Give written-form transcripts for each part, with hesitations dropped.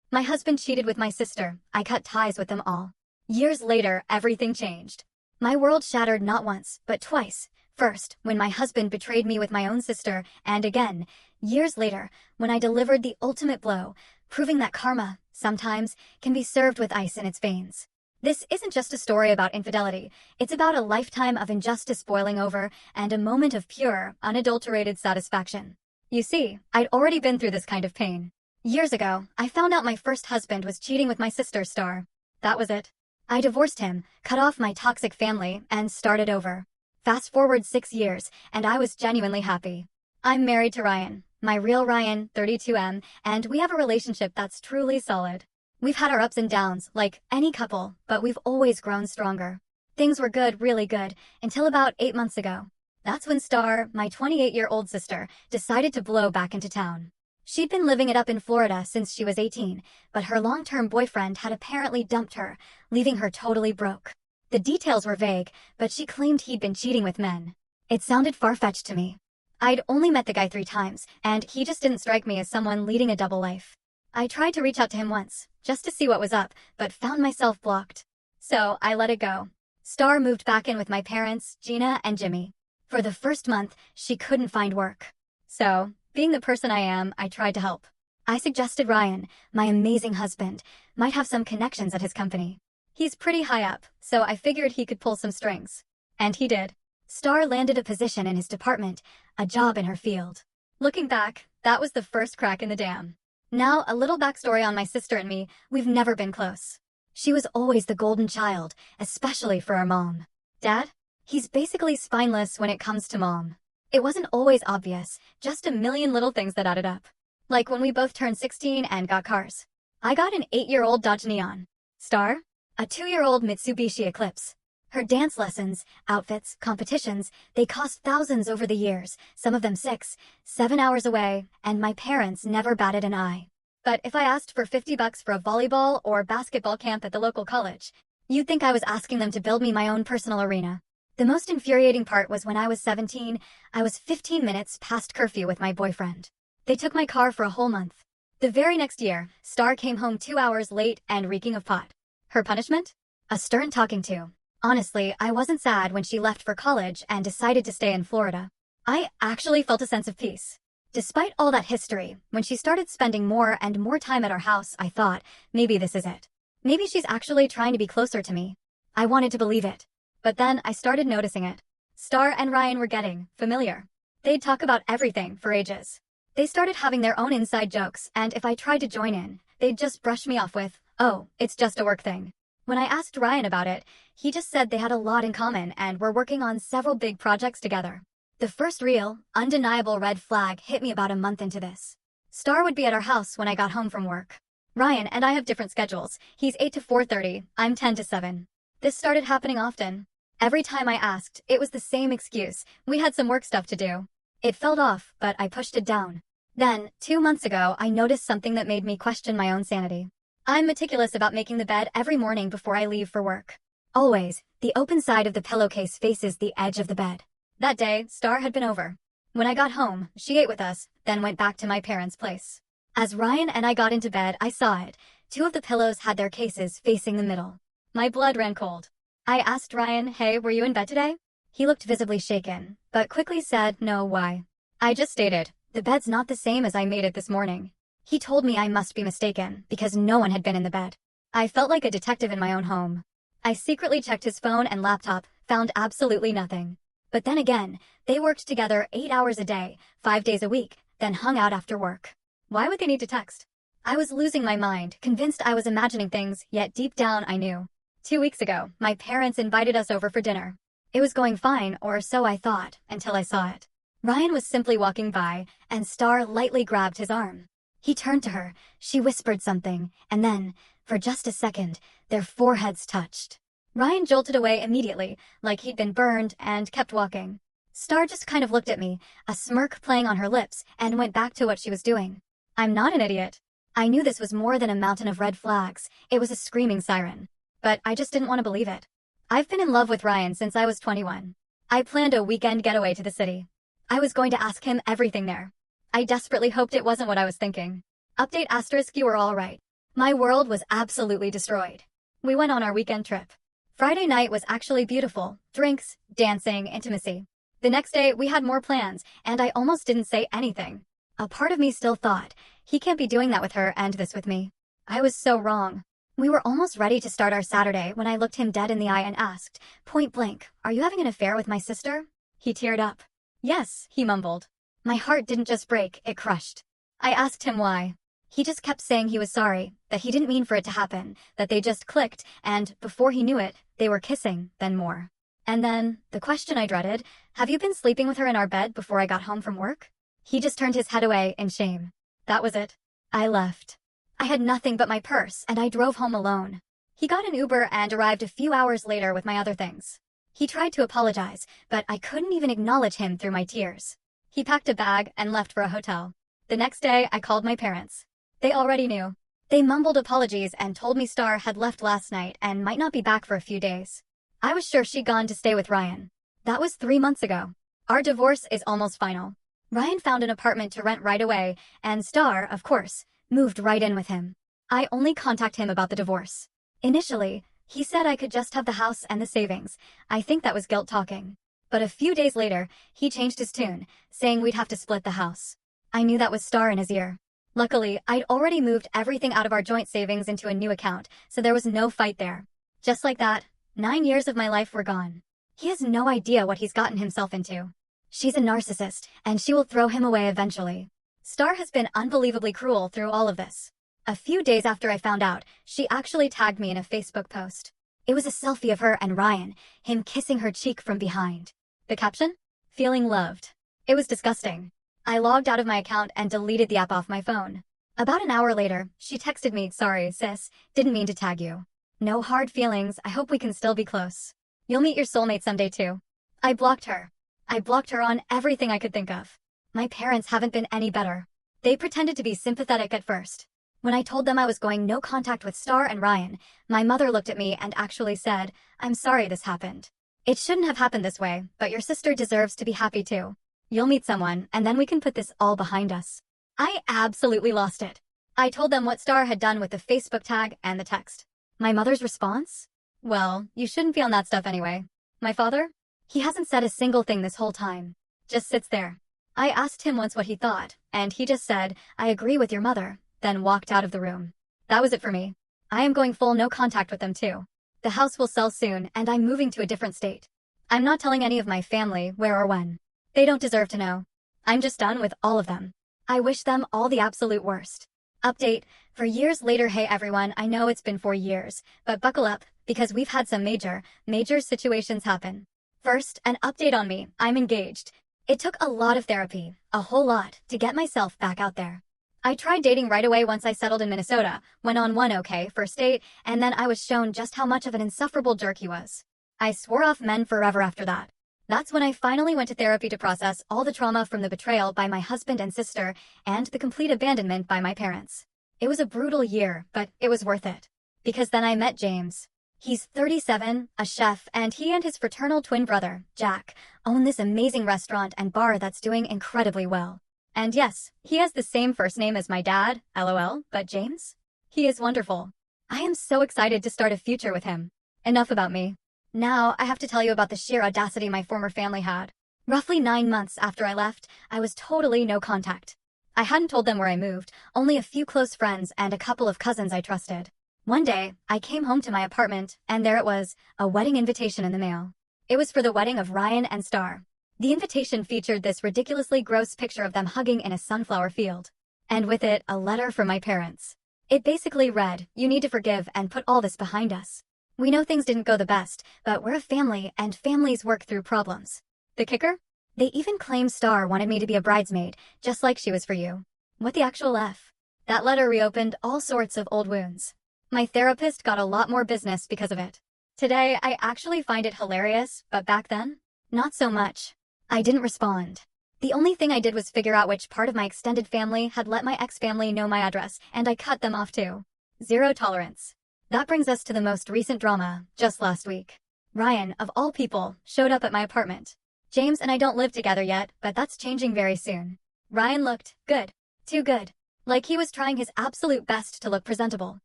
My husband cheated with my sister. I cut ties with them all. Years later, everything changed. My world shattered not once, but twice. First, when my husband betrayed me with my own sister, and again, years later, when I delivered the ultimate blow, proving that karma, sometimes, can be served with ice in its veins. This isn't just a story about infidelity, it's about a lifetime of injustice boiling over and a moment of pure, unadulterated satisfaction. You see, I'd already been through this kind of pain. Years ago, I found out my first husband was cheating with my sister Star. That was it. I divorced him, cut off my toxic family, and started over. Fast forward 6 years, and I was genuinely happy. I'm married to Ryan, my real Ryan, 32M, and we have a relationship that's truly solid. We've had our ups and downs, like any couple, but we've always grown stronger. Things were good, really good, until about 8 months ago. That's when Star, my 28-year-old sister, decided to blow back into town. She'd been living it up in Florida since she was 18, but her long-term boyfriend had apparently dumped her, leaving her totally broke. The details were vague, but she claimed he'd been cheating with men. It sounded far-fetched to me. I'd only met the guy 3 times, and he just didn't strike me as someone leading a double life. I tried to reach out to him once, just to see what was up, but found myself blocked. So I let it go. Star moved back in with my parents, Gina and Jimmy. For the first month, she couldn't find work. So, being the person I am, I tried to help. I suggested Ryan, my amazing husband, might have some connections at his company. He's pretty high up, so I figured he could pull some strings. And he did. Star landed a position in his department, a job in her field. Looking back, that was the first crack in the dam. Now, a little backstory on my sister and me, we've never been close. She was always the golden child, especially for our mom. Dad? He's basically spineless when it comes to mom. It wasn't always obvious, just a million little things that added up. Like when we both turned 16 and got cars. I got an 8-year-old Dodge Neon. Star? A 2-year-old Mitsubishi Eclipse. Her dance lessons, outfits, competitions, they cost thousands over the years, some of them 6, 7 hours away, and my parents never batted an eye. But if I asked for $50 for a volleyball or basketball camp at the local college, you'd think I was asking them to build me my own personal arena. The most infuriating part was when I was 17, I was 15 minutes past curfew with my boyfriend. They took my car for a whole month. The very next year, Star came home 2 hours late and reeking of pot. Her punishment? A stern talking to. Honestly, I wasn't sad when she left for college and decided to stay in Florida. I actually felt a sense of peace. Despite all that history, when she started spending more and more time at our house, I thought, maybe this is it. Maybe she's actually trying to be closer to me. I wanted to believe it. But then I started noticing it. Star and Ryan were getting familiar. They'd talk about everything for ages. They started having their own inside jokes, and if I tried to join in, they'd just brush me off with, "Oh, it's just a work thing." When I asked Ryan about it, he just said they had a lot in common and were working on several big projects together. The first real, undeniable red flag hit me about a month into this. Star would be at our house when I got home from work. Ryan and I have different schedules. He's 8 to 4:30, I'm 10 to 7. This started happening often. Every time I asked, it was the same excuse. We had some work stuff to do. It felt off, but I pushed it down. Then, 2 months ago, I noticed something that made me question my own sanity. I'm meticulous about making the bed every morning before I leave for work. Always, the open side of the pillowcase faces the edge of the bed. That day, Star had been over. When I got home, she ate with us, then went back to my parents' place. As Ryan and I got into bed, I saw it. 2 of the pillows had their cases facing the middle. My blood ran cold. I asked Ryan, "Hey, were you in bed today?" He looked visibly shaken, but quickly said, "No, why?" I just stated, "The bed's not the same as I made it this morning." He told me I must be mistaken, because no one had been in the bed. I felt like a detective in my own home. I secretly checked his phone and laptop, found absolutely nothing. But then again, they worked together 8 hours a day, 5 days a week, then hung out after work. Why would they need to text? I was losing my mind, convinced I was imagining things, yet deep down I knew. 2 weeks ago, my parents invited us over for dinner. It was going fine, or so I thought, until I saw it. Ryan was simply walking by, and Star lightly grabbed his arm. He turned to her, she whispered something, and then, for just a second, their foreheads touched. Ryan jolted away immediately, like he'd been burned, and kept walking. Star just kind of looked at me, a smirk playing on her lips, and went back to what she was doing. I'm not an idiot. I knew this was more than a mountain of red flags, it was a screaming siren. But I just didn't want to believe it. I've been in love with Ryan since I was 21. I planned a weekend getaway to the city. I was going to ask him everything there. I desperately hoped it wasn't what I was thinking. Update asterisk, you were all right. My world was absolutely destroyed. We went on our weekend trip. Friday night was actually beautiful. Drinks, dancing, intimacy. The next day, we had more plans, and I almost didn't say anything. A part of me still thought, he can't be doing that with her and this with me. I was so wrong. We were almost ready to start our Saturday when I looked him dead in the eye and asked, point blank, "Are you having an affair with my sister?" He teared up. "Yes," he mumbled. My heart didn't just break, it crushed. I asked him why. He just kept saying he was sorry, that he didn't mean for it to happen, that they just clicked, and, before he knew it, they were kissing, then more. And then, the question I dreaded, "Have you been sleeping with her in our bed before I got home from work?" He just turned his head away in shame. That was it. I left. I had nothing but my purse, and I drove home alone. He got an Uber and arrived a few hours later with my other things. He tried to apologize, but I couldn't even acknowledge him through my tears. He packed a bag and left for a hotel. The next day, I called my parents. They already knew. They mumbled apologies and told me Star had left last night and might not be back for a few days. I was sure she'd gone to stay with Ryan. That was 3 months ago. Our divorce is almost final. Ryan found an apartment to rent right away, and Star, of course, moved right in with him. I only contacted him about the divorce. Initially, he said I could just have the house and the savings. I think that was guilt talking. But a few days later, he changed his tune, saying we'd have to split the house. I knew that was Star in his ear. Luckily, I'd already moved everything out of our joint savings into a new account, so there was no fight there. Just like that, 9 years of my life were gone. He has no idea what he's gotten himself into. She's a narcissist, and she will throw him away eventually. Star has been unbelievably cruel through all of this. A few days after I found out, she actually tagged me in a Facebook post. It was a selfie of her and Ryan, him kissing her cheek from behind. The caption? "Feeling loved." It was disgusting. I logged out of my account and deleted the app off my phone. About an hour later, she texted me, "Sorry, sis, didn't mean to tag you. No hard feelings, I hope we can still be close. You'll meet your soulmate someday too." I blocked her. I blocked her on everything I could think of. My parents haven't been any better. They pretended to be sympathetic at first. When I told them I was going no contact with Star and Ryan, my mother looked at me and actually said, "I'm sorry this happened. It shouldn't have happened this way, but your sister deserves to be happy too. You'll meet someone, and then we can put this all behind us." I absolutely lost it. I told them what Star had done with the Facebook tag and the text. My mother's response? "Well, you shouldn't be on that stuff anyway." My father? He hasn't said a single thing this whole time. Just sits there. I asked him once what he thought, and he just said, "I agree with your mother," then walked out of the room. That was it for me. I am going full no contact with them too. The house will sell soon, and I'm moving to a different state. I'm not telling any of my family where or when. They don't deserve to know. I'm just done with all of them. I wish them all the absolute worst. Update, for years later. Hey everyone, I know it's been 4 years, but buckle up, because we've had some major situations happen. First, an update on me. I'm engaged. It took a lot of therapy, a whole lot, to get myself back out there. I tried dating right away once I settled in Minnesota, went on one okay first date, and then I was shown just how much of an insufferable jerk he was. I swore off men forever after that. That's when I finally went to therapy to process all the trauma from the betrayal by my husband and sister and the complete abandonment by my parents. It was a brutal year, but it was worth it. Because then I met James. He's 37, a chef, and he and his fraternal twin brother, Jack, own this amazing restaurant and bar that's doing incredibly well. And yes, he has the same first name as my dad, LOL, but James? He is wonderful. I am so excited to start a future with him. Enough about me. Now, I have to tell you about the sheer audacity my former family had. Roughly 9 months after I left, I was totally no contact. I hadn't told them where I moved, only a few close friends and a couple of cousins I trusted. One day, I came home to my apartment, and there it was, a wedding invitation in the mail. It was for the wedding of Ryan and Star. The invitation featured this ridiculously gross picture of them hugging in a sunflower field. And with it, a letter from my parents. It basically read, "You need to forgive and put all this behind us. We know things didn't go the best, but we're a family and families work through problems." The kicker? They even claimed Star wanted me to be a bridesmaid, just like she was for you. What the actual F? That letter reopened all sorts of old wounds. My therapist got a lot more business because of it. Today, I actually find it hilarious, but back then, not so much. I didn't respond. The only thing I did was figure out which part of my extended family had let my ex-family know my address, and I cut them off too. Zero tolerance. That brings us to the most recent drama, just last week. Ryan, of all people, showed up at my apartment. James and I don't live together yet, but that's changing very soon. Ryan looked good. Too good. Like he was trying his absolute best to look presentable.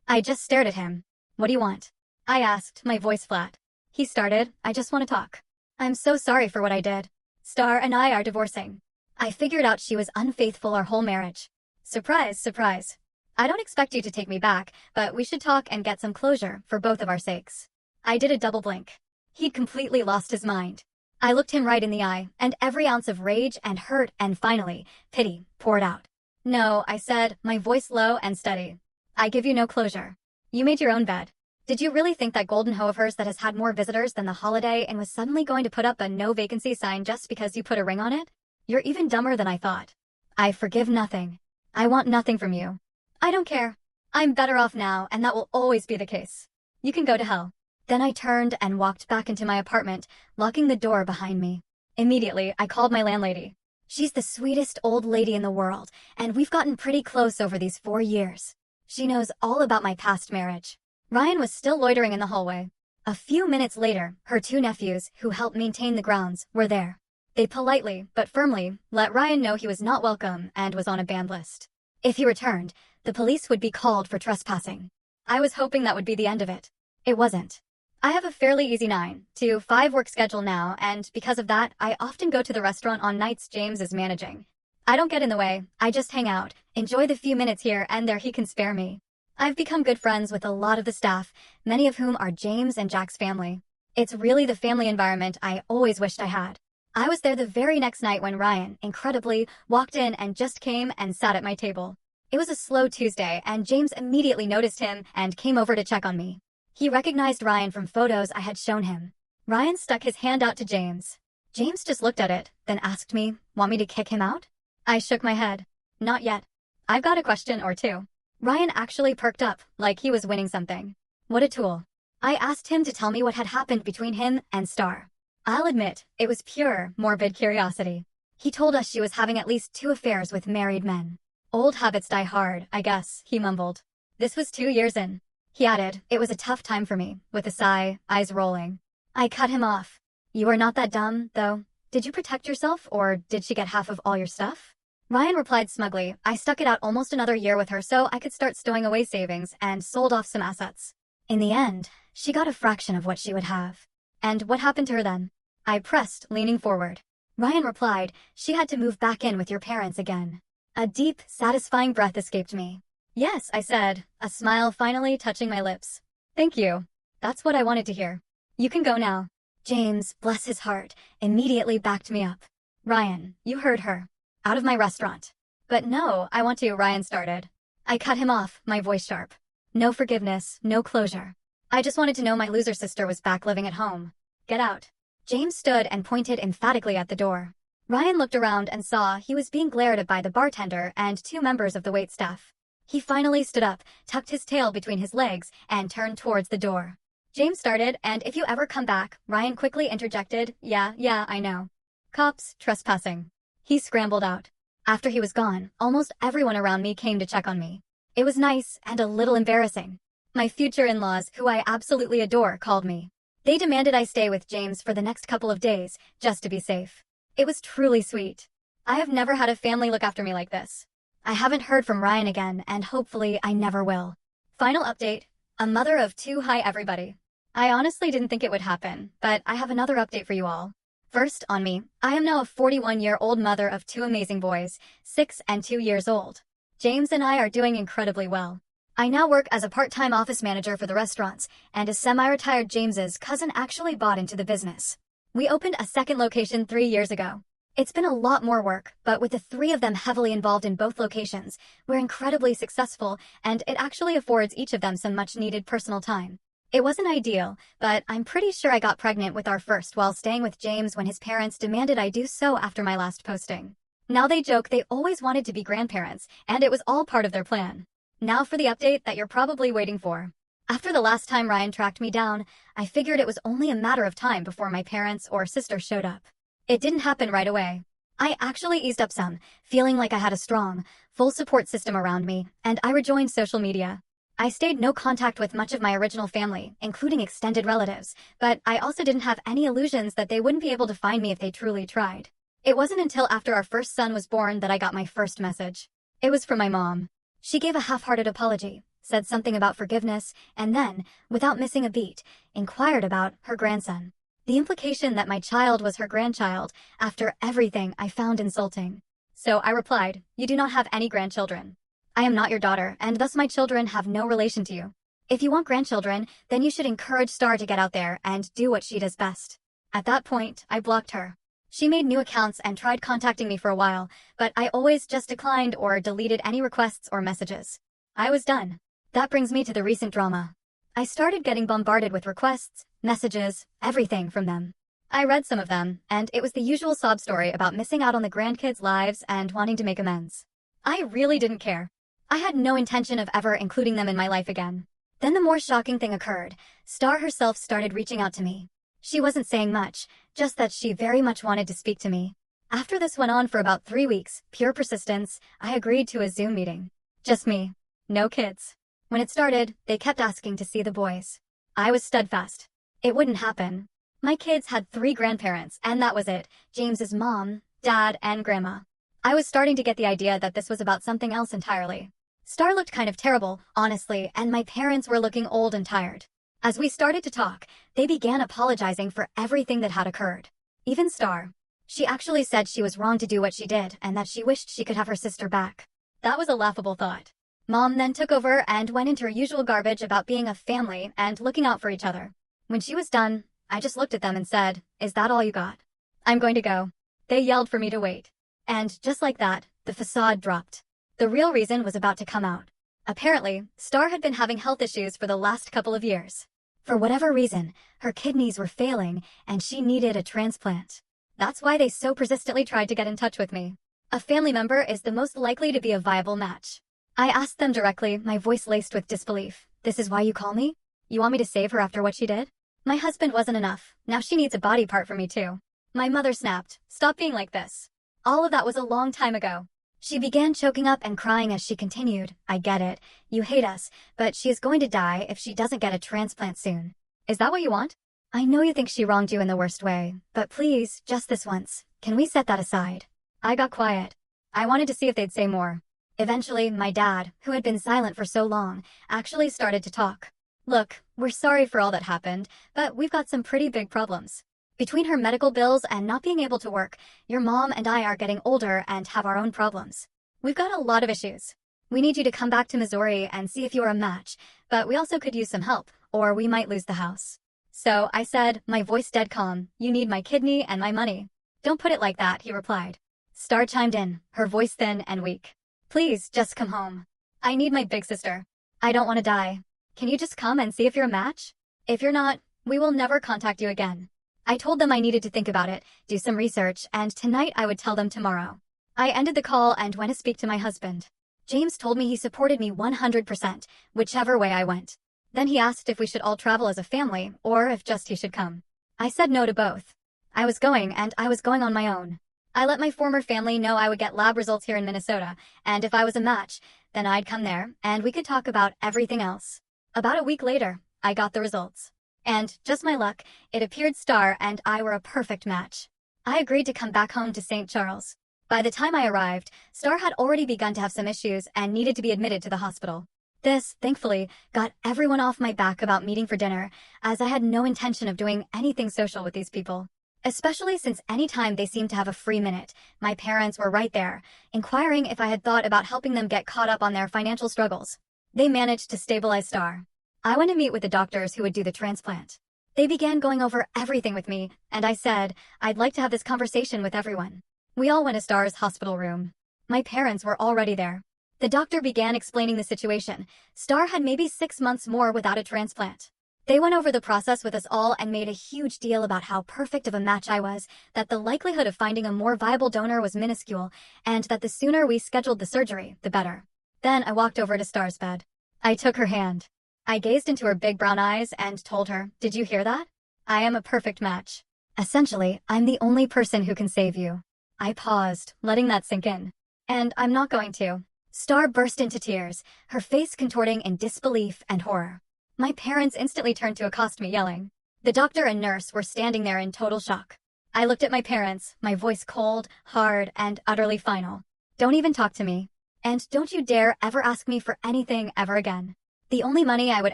I just stared at him. What do you want? I asked, my voice flat. He started, I just want to talk. I'm so sorry for what I did. Star and I are divorcing. I figured out she was unfaithful our whole marriage. Surprise, surprise. I don't expect you to take me back, but we should talk and get some closure for both of our sakes. I did a double blink. He'd completely lost his mind. I looked him right in the eye, and every ounce of rage and hurt and finally, pity, poured out. No, I said, my voice low and steady. I give you no closure. You made your own bed. Did you really think that golden hoe of hers that has had more visitors than the holiday and was suddenly going to put up a no vacancy sign just because you put a ring on it? You're even dumber than I thought. I forgive nothing. I want nothing from you. I don't care. I'm better off now, and that will always be the case. You can go to hell. Then I turned and walked back into my apartment, locking the door behind me. Immediately, I called my landlady. She's the sweetest old lady in the world, and we've gotten pretty close over these 4 years. She knows all about my past marriage. Ryan was still loitering in the hallway. A few minutes later, her 2 nephews, who helped maintain the grounds, were there. They politely, but firmly, let Ryan know he was not welcome and was on a banned list. If he returned, the police would be called for trespassing. I was hoping that would be the end of it. It wasn't. I have a fairly easy 9 to 5 work schedule now, and because of that, I often go to the restaurant on nights James is managing. I don't get in the way, I just hang out, enjoy the few minutes here and there he can spare me. I've become good friends with a lot of the staff, many of whom are James and Jack's family. It's really the family environment I always wished I had. I was there the very next night when Ryan, incredibly, walked in and just came and sat at my table. It was a slow Tuesday, and James immediately noticed him and came over to check on me. He recognized Ryan from photos I had shown him. Ryan stuck his hand out to James. James just looked at it, then asked me, "Want me to kick him out?" I shook my head. Not yet. I've got a question or two. Ryan actually perked up, like he was winning something. What a tool. I asked him to tell me what had happened between him and Star. I'll admit, it was pure, morbid curiosity. He told us she was having at least 2 affairs with married men. Old habits die hard, I guess, he mumbled. This was 2 years in. He added, it was a tough time for me, with a sigh, eyes rolling. I cut him off. You are not that dumb, though. Did you protect yourself, or did she get half of all your stuff? Ryan replied smugly, I stuck it out almost another year with her so I could start stowing away savings and sold off some assets. In the end, she got a fraction of what she would have. And what happened to her then? I pressed, leaning forward. Ryan replied, she had to move back in with your parents again. A deep, satisfying breath escaped me. Yes, I said, a smile finally touching my lips. Thank you. That's what I wanted to hear. You can go now. James, bless his heart, immediately backed me up. Ryan, you heard her. Out of my restaurant. But no, I want to, Ryan started. I cut him off, my voice sharp. No forgiveness, no closure. I just wanted to know my loser sister was back living at home. Get out. James stood and pointed emphatically at the door. Ryan looked around and saw he was being glared at by the bartender and 2 members of the waitstaff. He finally stood up, tucked his tail between his legs, and turned towards the door. James started, and if you ever come back, Ryan quickly interjected, yeah, I know. Cops, trespassing. He scrambled out. After he was gone, almost everyone around me came to check on me. It was nice and a little embarrassing. My future in-laws, who I absolutely adore, called me. They demanded I stay with James for the next couple of days, just to be safe. It was truly sweet. I have never had a family look after me like this. I haven't heard from Ryan again, and hopefully I never will. Final update. A mother of 2. Hi everybody. I honestly didn't think it would happen, but I have another update for you all. First, on me, I am now a 41-year-old mother of 2 amazing boys, 6 and 2 years old. James and I are doing incredibly well. I now work as a part-time office manager for the restaurants, and a semi-retired James's cousin actually bought into the business. We opened a second location 3 years ago. It's been a lot more work, but with the 3 of them heavily involved in both locations, we're incredibly successful, and it actually affords each of them some much-needed personal time. It wasn't ideal, but I'm pretty sure I got pregnant with our first while staying with James when his parents demanded I do so after my last posting. Now they joke they always wanted to be grandparents, and it was all part of their plan. Now for the update that you're probably waiting for. After the last time Ryan tracked me down, I figured it was only a matter of time before my parents or sister showed up. It didn't happen right away. I actually eased up some, feeling like I had a strong, full support system around me, and I rejoined social media. I stayed no contact with much of my original family, including extended relatives, but I also didn't have any illusions that they wouldn't be able to find me if they truly tried. It wasn't until after our first son was born that I got my first message. It was from my mom. She gave a half-hearted apology, said something about forgiveness, and then, without missing a beat, inquired about her grandson. The implication that my child was her grandchild, after everything, I found insulting. So I replied, "You do not have any grandchildren. I am not your daughter, and thus my children have no relation to you. If you want grandchildren, then you should encourage Star to get out there and do what she does best." At that point, I blocked her. She made new accounts and tried contacting me for a while, but I always just declined or deleted any requests or messages. I was done. That brings me to the recent drama. I started getting bombarded with requests, messages, everything from them. I read some of them, and it was the usual sob story about missing out on the grandkids' lives and wanting to make amends. I really didn't care. I had no intention of ever including them in my life again. Then the more shocking thing occurred. Star herself started reaching out to me. She wasn't saying much, just that she very much wanted to speak to me. After this went on for about 3 weeks, pure persistence, I agreed to a Zoom meeting. Just me. No kids. When it started, they kept asking to see the boys. I was steadfast. It wouldn't happen. My kids had 3 grandparents, and that was it, James's mom, dad, and grandma. I was starting to get the idea that this was about something else entirely. Star looked kind of terrible, honestly, and my parents were looking old and tired. As we started to talk, they began apologizing for everything that had occurred. Even Star. She actually said she was wrong to do what she did and that she wished she could have her sister back. That was a laughable thought. Mom then took over and went into her usual garbage about being a family and looking out for each other. When she was done, I just looked at them and said, "Is that all you got? I'm going to go." They yelled for me to wait. And just like that, the facade dropped. The real reason was about to come out. Apparently, Star had been having health issues for the last couple of years. For whatever reason, her kidneys were failing and she needed a transplant. That's why they so persistently tried to get in touch with me. A family member is the most likely to be a viable match. I asked them directly, my voice laced with disbelief. "This is why you call me? You want me to save her after what she did? My husband wasn't enough. Now she needs a body part from me too." My mother snapped, "Stop being like this. All of that was a long time ago." She began choking up and crying as she continued, "I get it. You hate us, but she is going to die if she doesn't get a transplant soon. Is that what you want? I know you think she wronged you in the worst way, but please, just this once, can we set that aside?" I got quiet. I wanted to see if they'd say more. Eventually, my dad, who had been silent for so long, actually started to talk. "Look, we're sorry for all that happened, but we've got some pretty big problems. Between her medical bills and not being able to work, your mom and I are getting older and have our own problems. We've got a lot of issues. We need you to come back to Missouri and see if you're a match, but we also could use some help, or we might lose the house." So I said, my voice dead calm, "You need my kidney and my money." "Don't put it like that," he replied. Star chimed in, her voice thin and weak. "Please, just come home. I need my big sister. I don't want to die. Can you just come and see if you're a match? If you're not, we will never contact you again." I told them I needed to think about it, do some research, and tonight I would tell them tomorrow. I ended the call and went to speak to my husband. James told me he supported me 100%, whichever way I went. Then he asked if we should all travel as a family, or if just he should come. I said no to both. I was going, and I was going on my own. I let my former family know I would get lab results here in Minnesota, and if I was a match, then I'd come there, and we could talk about everything else. About a week later, I got the results. And, just my luck, it appeared Star and I were a perfect match. I agreed to come back home to St. Charles. By the time I arrived, Star had already begun to have some issues and needed to be admitted to the hospital. This, thankfully, got everyone off my back about meeting for dinner, as I had no intention of doing anything social with these people. Especially since any time they seemed to have a free minute, my parents were right there, inquiring if I had thought about helping them get caught up on their financial struggles. They managed to stabilize Star. I went to meet with the doctors who would do the transplant. They began going over everything with me, and I said, I'd like to have this conversation with everyone. We all went to Star's hospital room. My parents were already there. The doctor began explaining the situation. Star had maybe 6 months more without a transplant. They went over the process with us all and made a huge deal about how perfect of a match I was, that the likelihood of finding a more viable donor was minuscule, and that the sooner we scheduled the surgery, the better. Then I walked over to Star's bed. I took her hand. I gazed into her big brown eyes and told her, "Did you hear that? I am a perfect match. Essentially, I'm the only person who can save you." I paused, letting that sink in. And I'm not going to. Star burst into tears, her face contorting in disbelief and horror. My parents instantly turned to accost me, yelling. The doctor and nurse were standing there in total shock. I looked at my parents, my voice cold, hard, and utterly final. "Don't even talk to me. And don't you dare ever ask me for anything ever again." The only money I would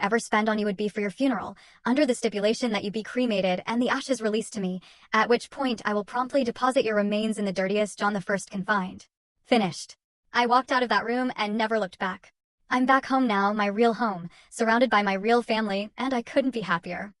ever spend on you would be for your funeral, under the stipulation that you be cremated and the ashes released to me, at which point I will promptly deposit your remains in the dirtiest John I can find. Finished. I walked out of that room and never looked back. I'm back home now, my real home, surrounded by my real family, and I couldn't be happier.